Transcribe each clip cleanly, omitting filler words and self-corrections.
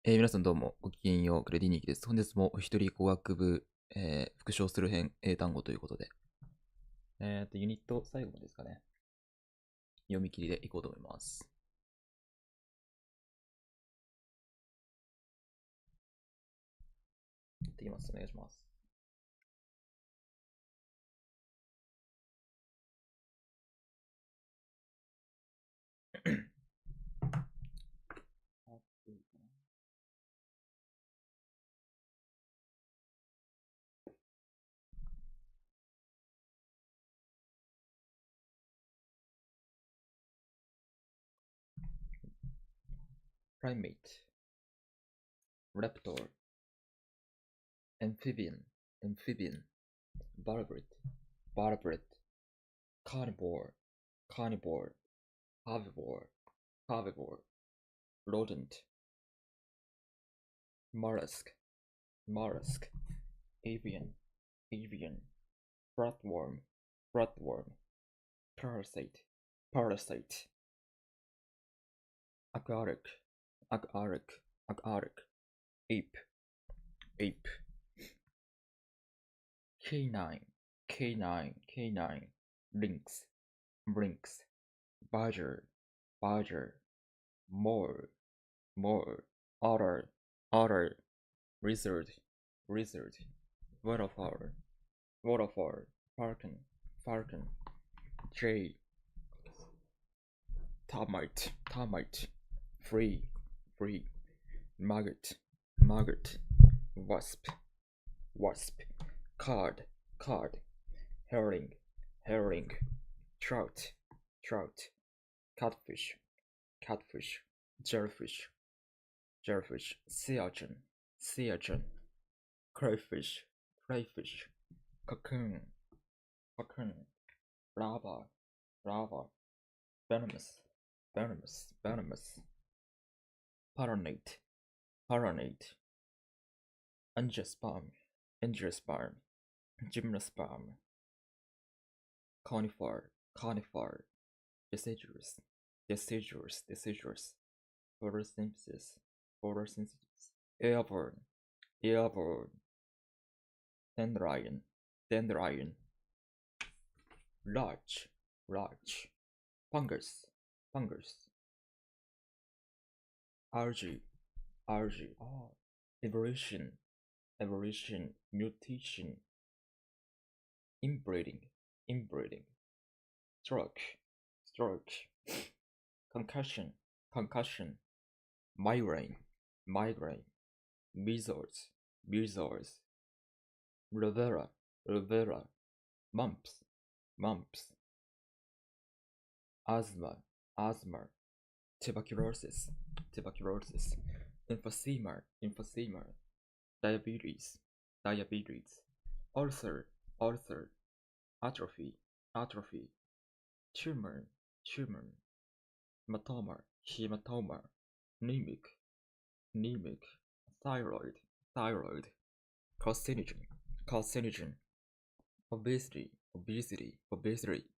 皆さんどうも、ごきげんよう、クレディニーキです。本日もお一人語学部、復唱する編、英単語ということで、ユニット最後までですかね、読み切りでいこうと思います。いってきます。お願いします。Primate, Raptor, Amphibian, Vertebrate, Carnivore, Herbivore, Rodent, Mollusk, Avian, Flatworm, Parasite, Agaric, Ape, Canine, Lynx, Badger, Mole, Otter, Lizard, Waterfowl, Falcon, Jay, Termite, Free, Maggot, Wasp, Cod, Herring, Trout, Catfish, Jellyfish, Sea urchin, Crayfish, Cocoon, Larva, Venomous, Paronate, Angiosperm, Gymnosperm, Conifer, Deciduous, Photosynthesis, Airborne, Dandelion, Large, Fungus, Algae, Evolution, Mutation, Inbreeding, Stroke, Concussion, Migraine, Measles, Rivera, Mumps, Asthma, Tuberculosis, Emphysema, Diabetes, Ulcer, Atrophy, Tumor, Hematoma, Anemic, Thyroid, Carcinogen, Obesity,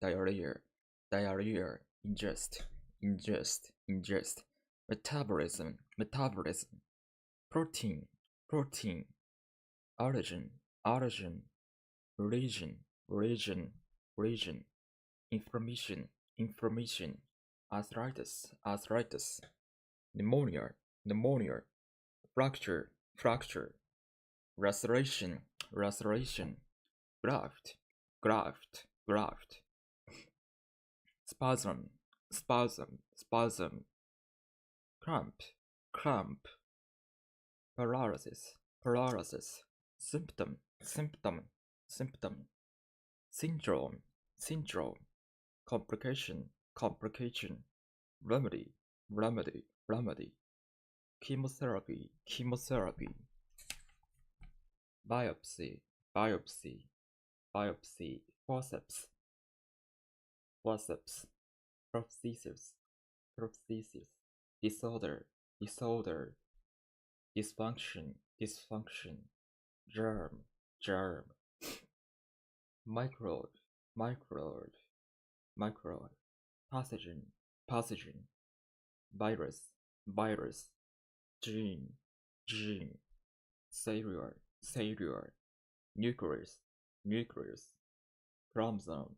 Diarrhea, Ingest, Metabolism, Protein, Allergen, Region, Inflammation, Arthritis, Pneumonia, Fracture, Restoration, Graft, Spasm, Cramp, Paralysis, Symptom, Syndrome, Complication, Remedy, Chemotherapy, Biopsy, Forceps, Prosthesis, Disorder, Dysfunction, Germ, Microbe, Pathogen, Virus, Gene, gene, cellular, nucleus, chromosome,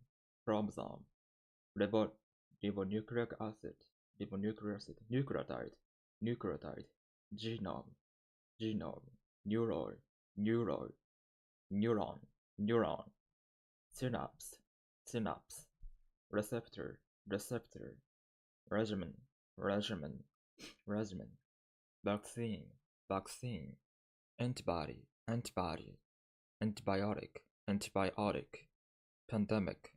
ribonucleic acid, nucleotide, genome, neuron, synapse, receptor, regimen, vaccine, antibody, antibiotic, pandemic,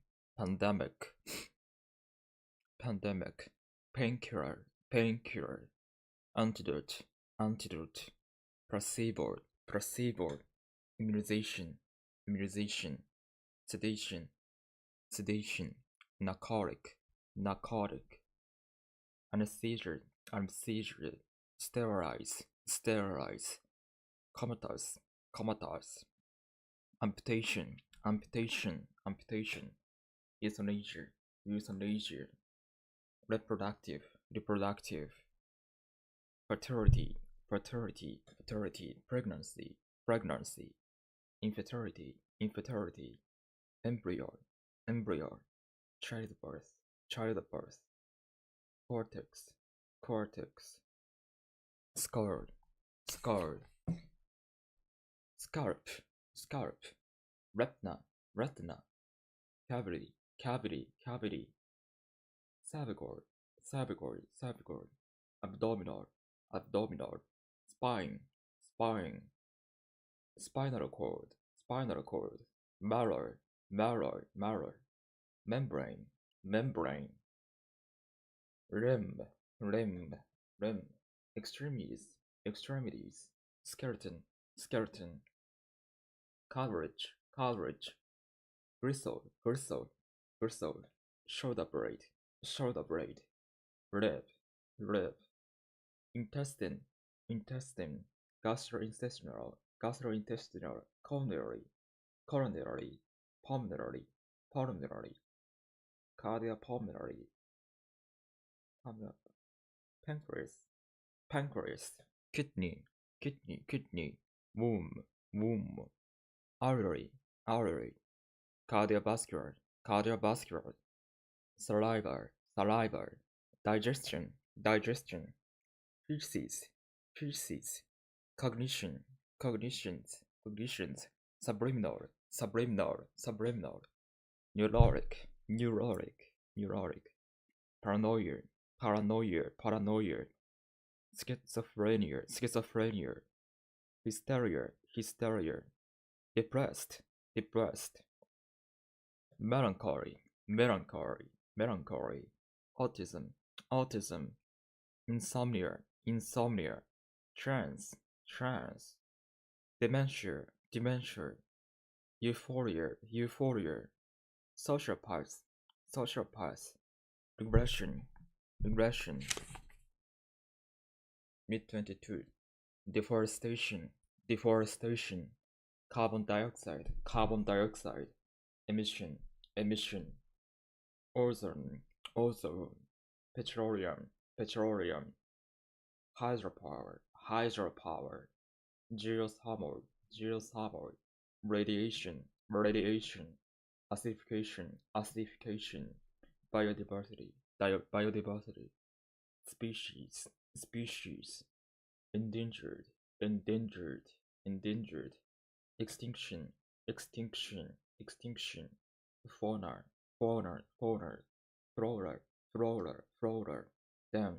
painkiller, antidote, placebo, immunization, sedation, narcotic, anesthesia, sterilize, comatose, amputation, euthanasia, reproductive, fertility, pregnancy, infertility, embryo, childbirth, cortex, scalp, retina, cavity, cervical, abdominal, spine, spinal cord, marrow, membrane, limb, extremities, skeleton, coverage, bristle, shoulder blade, rib, intestine, gastrointestinal, coronary, pulmonary, cardiopulmonary, pancreas, kidney, womb, artery, cardiovascular, saliva, digestion, feces, cognitions, subliminal, neurologic, paranoia, schizophrenia, hysteria, depressed, melancholy, autism, insomnia, trance, dementia, euphoria, sociopath, regression, mid-22, deforestation, carbon dioxide, emission, ozone, petroleum, hydropower, geothermal, radiation, acidification, biodiversity, species, endangered, extinction, fauna, flora, dam,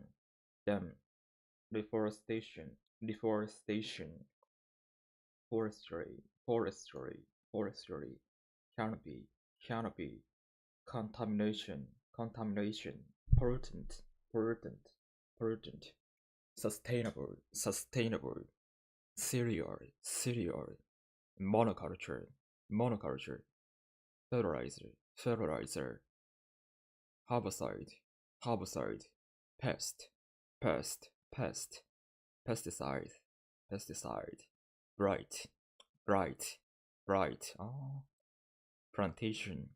deforestation, forestry, canopy, contamination, pollutant, sustainable, cereal, monoculture, fertilizer, herbicide, pest, pesticide, bright, plantation,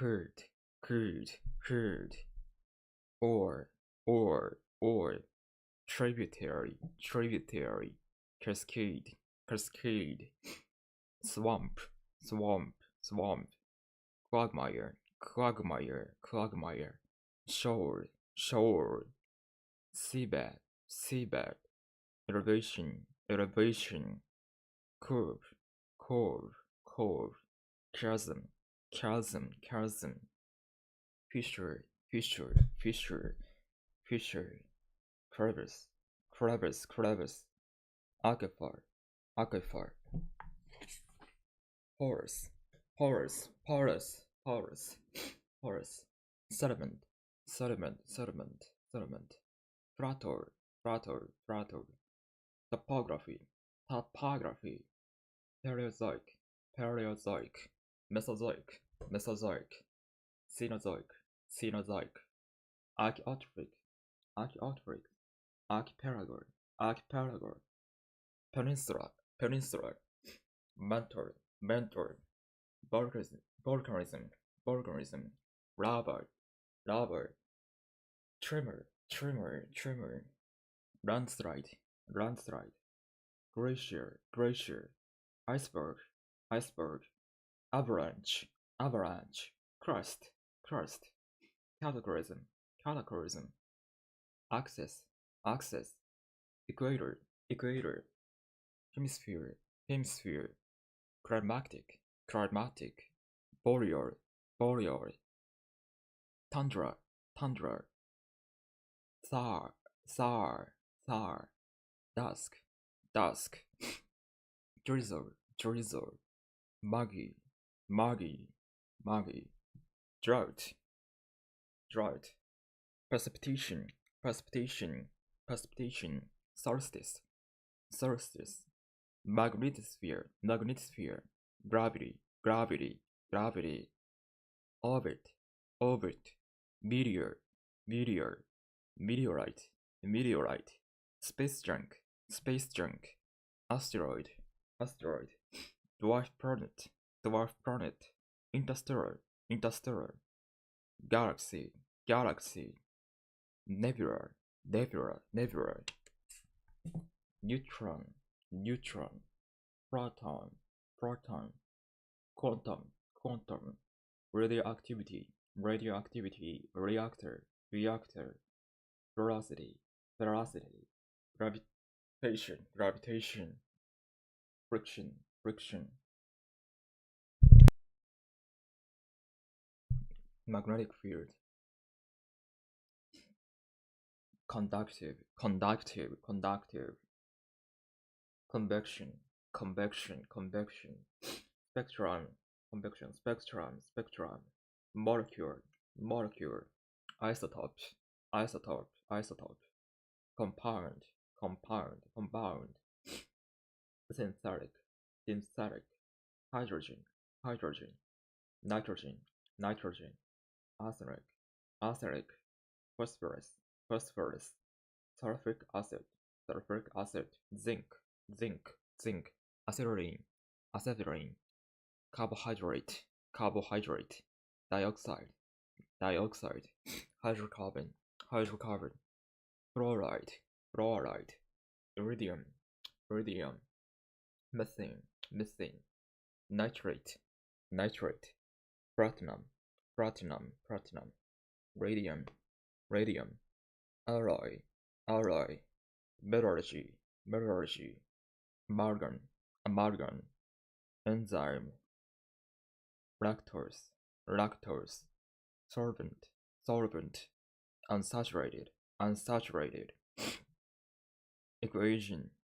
herd, ore, tributary, cascade, swamp, quagmire, shore, seabed, elevation, curve, chasm, fissure, crevice, aquifer, porous, sediment, frator, topography, Paleozoic, Mesozoic, Cenozoic, Archaeotropic, Archipelago, Peninsular, Mentor, Volcanism, Lava, Tremor, Landslide, Glacier, Iceberg, Avalanche, Crust, Cataclysm, Axis, Equator, Hemisphere, Climatic, Boreal, Tundra, Thar, Dusk, Drizzle, Muggy, Drought, Precipitation, Solstice, Magnetosphere, Gravity, Orbit, Meteor, Meteorite, Space Junk, Asteroid, Dwarf Planet, Interstellar, Galaxy, Nebula, Neutron, Proton, Quantum, Radioactivity, Reactor, Velocity, Gravitation, Friction, Magnetic field, Conductive, Convection, Spectrum, Molecule, Isotope, Compound, Synthetic, Hydrogen, Nitrogen, Arsenic, Phosphorus, Sulfuric acid, Zinc, Acetylene, Carbohydrate, Dioxide, Hydrocarbon, Fluoride, Iridium, Methane, Nitrate, Platinum, Radium, Alloy, Metallurgy, Amalgam, Enzyme, Lactose, Solvent, Unsaturated,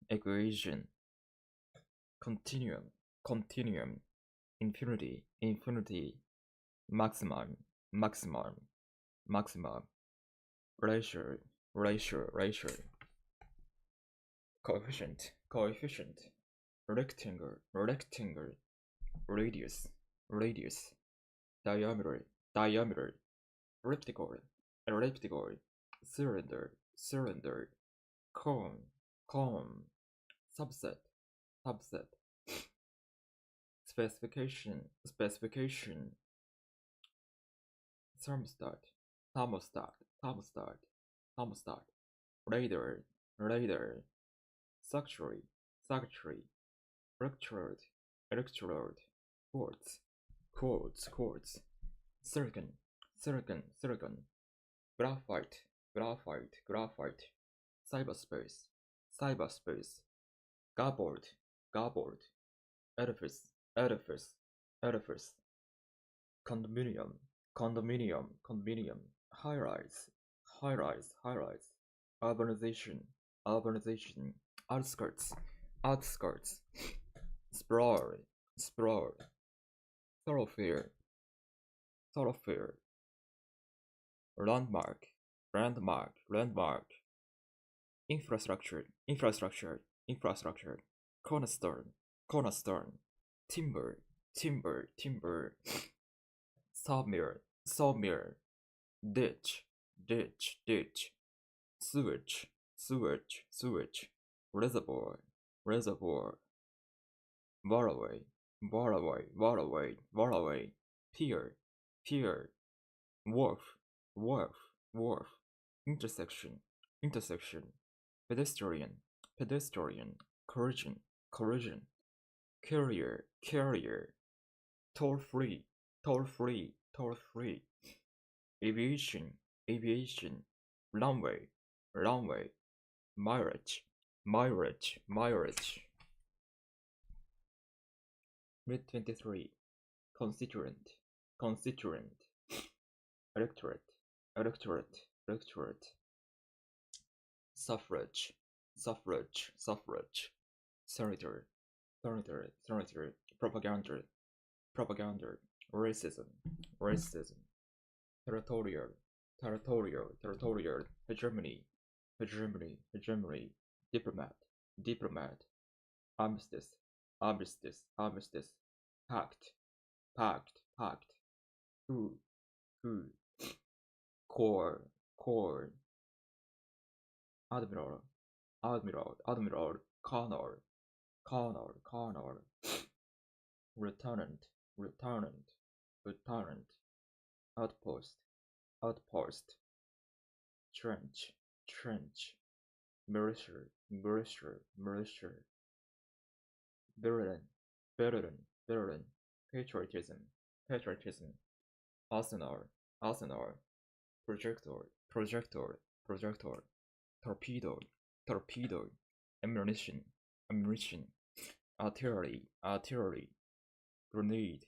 Equation, Continuum, Infinity, Maximum, Ratio, Coefficient, Rectangle, Radius, Diameter, Elliptical, Cylinder, Cone, Subset, Specification, Thermostat, Radar, radar, secretary, electrode, quartz, silicon, graphite, cyberspace, garboard, edifice, condominium, high-rise, urbanization, outskirts, sprawl, thoroughfare, landmark, infrastructure, cornerstone, timber, sawmill, ditch, sewage, reservoir, waterway, pier, wharf, intersection, pedestrian, collision, carrier, toll free, aviation, runway, mileage. Read 23. Constituent, electorate, suffrage, senator, propaganda, racism, territorial, hegemony, diplomat, armistice, pact, who, core, admiral, colonel, lieutenant, outpost, trench, militia, Berlin, patriotism, arsenal, projector, torpedo, ammunition, artillery, grenade,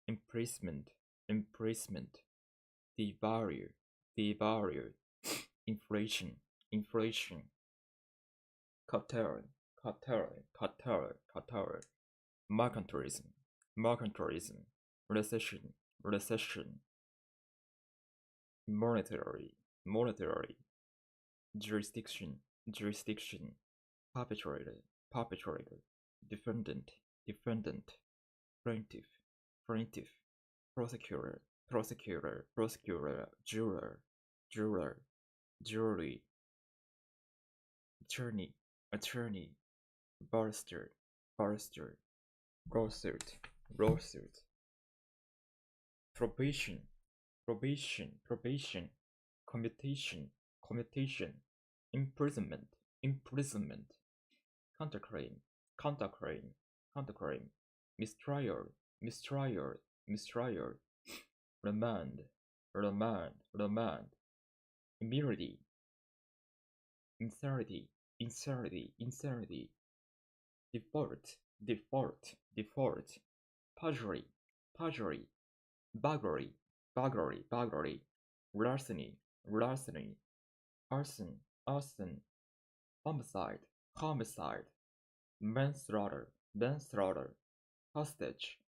emplacement, the barrier, inflation, cartel, mercantilism, recession, monetary, jurisdiction, perpetrator, defendant, plaintiff, prosecutor, juror, jury, attorney, barrister, lawsuit, probation, commutation, imprisonment, counterclaim, mistrial, remand, immunity, insanity, default, perjury, burglary, larceny, arson, homicide, manslaughter, hostage,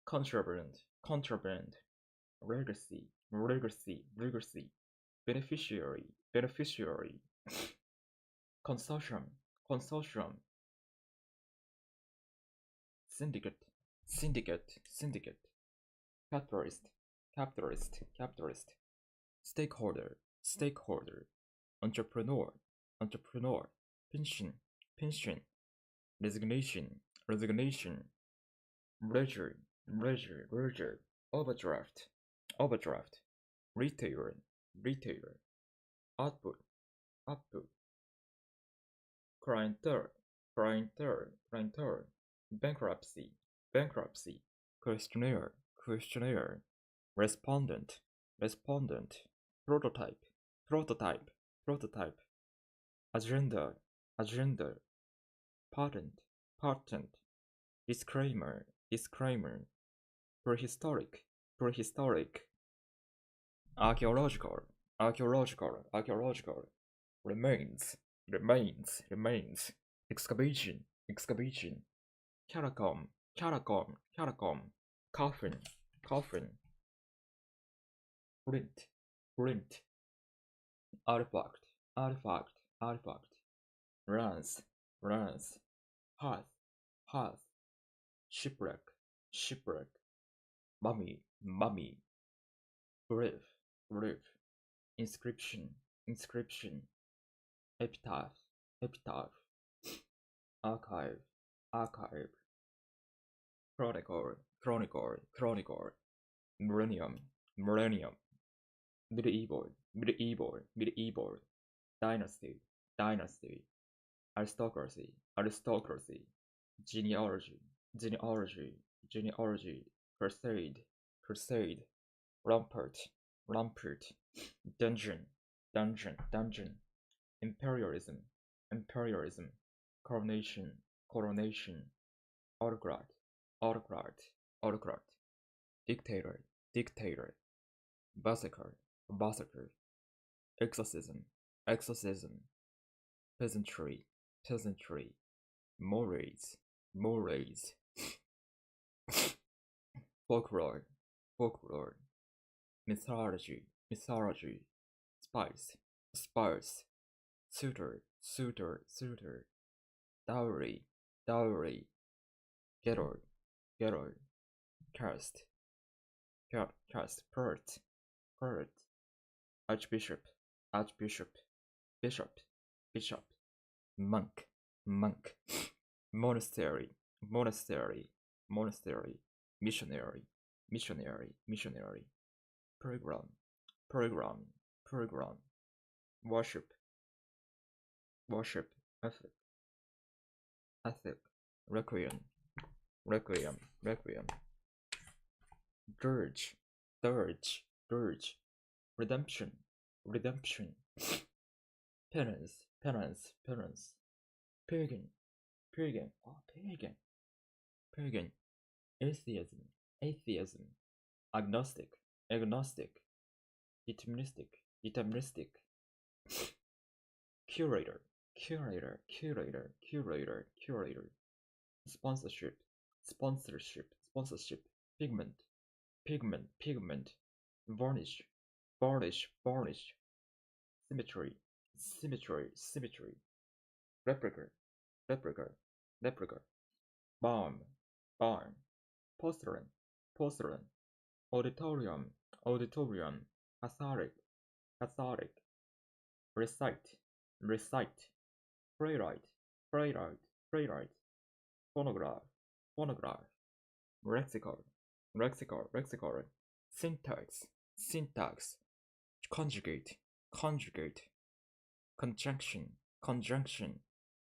contraband, legacy, beneficiary, consortium, syndicate, capitalist, stakeholder, entrepreneur, pension, resignation, ledger, overdraft, retailer, output, output, clientele, clientele, clientele, bankruptcy, bankruptcy, questionnaire, questionnaire, respondent, respondent, prototype, prototype, prototype, agenda, agenda, patent, patent, disclaimer, disclaimer, prehistoric, prehistoric, archaeological, archaeological, archaeological, remains, remains, remains, excavation, excavation, catacomb, catacomb, catacomb, coffin, coffin, print, print, artifact, artifact, artifact, lance, lance, hearth, hearth, shipwreck, shipwreck, mummy, mummy, grave, grave, inscription, inscription, epitaph, epitaph, archive, archive, chronicle, chronicle, chronicle, millennium, millennium, medieval, medieval, medieval, dynasty, dynasty, aristocracy, aristocracy, genealogy, genealogy, genealogy, crusade, crusade, rampart, rampart, dungeon, dungeon, dungeon, imperialism, imperialism, coronation, coronation, autocrat, autocrat, autocrat, dictator, dictator, massacre, massacre, exorcism, exorcism, peasantry, peasantry, mores, mores, folklore, folklore, mythology, mythology, spice, spice, suitor, suitor, suitor, dowry, dowry, getter, getter, cast, cast, pert, pert, archbishop, archbishop, bishop, bishop, monk, monk, monastery, monastery, monastery, missionary, missionary, missionary, program, program, program, worship, worship, ethic, ethic, requiem, requiem, requiem, dirge, dirge, dirge, redemption, redemption, penance, penance, penance, pagan, pagan, oh, pagan, pagan, atheism, atheism, agnostic, agnostic, deterministic, deterministic, curator, curator, curator, curator, curator, sponsorship, sponsorship, sponsorship, pigment, pigment, pigment, varnish, varnish, varnish, symmetry, symmetry, symmetry, replica, replica, replica, barn, barn, porcelain, porcelain, auditorium, auditorium, cathartic, cathartic, recite, recite, playwright, playwright, playwright, phonograph, phonograph, lexical, lexical, lexical, syntax, syntax, conjugate, conjugate, conjunction, conjunction,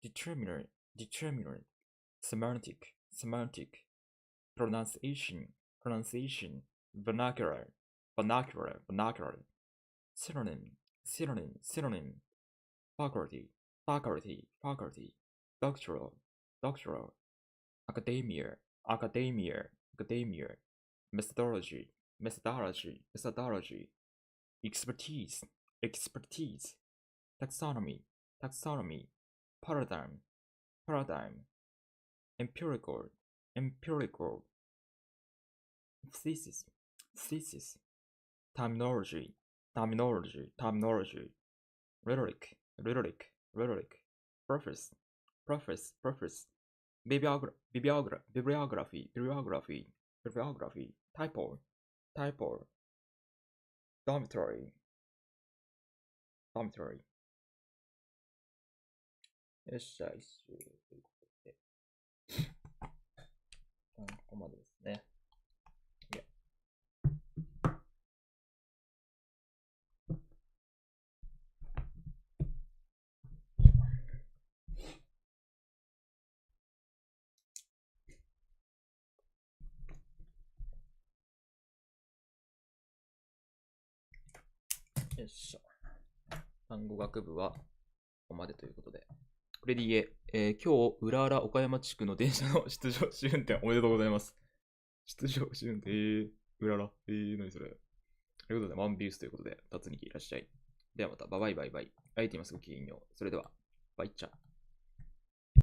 determiner, determiner, semantic, semantic, pronunciation, pronunciation, vernacular, vernacular, vernacular, synonym, synonym, synonym, faculty, faculty, faculty, doctoral, doctoral, academia, academia, academia, methodology, methodology, methodology, expertise, expertise, taxonomy, taxonomy, paradigm, paradigm, empirical, empirical, thesis, thesis, terminology, terminology, terminology, rhetoric, rhetoric, rhetoric, preface, preface, preface, bibliography, bibliography, bibliography, typo, typo, dormitory, dormitory。よっしゃ、一周ということで。ここまでですね。いや。よっしゃ。単語学部はここまでということで。これで言今日、浦和岡山地区の電車の出場試運転おめでとうございます。出場試運転、浦和、何それ。ということで、ワンビースということで、辰にいらっしゃい。ではまた、バイバイバイバイ。相手今すぐごきげんよう。それでは、バイチャ。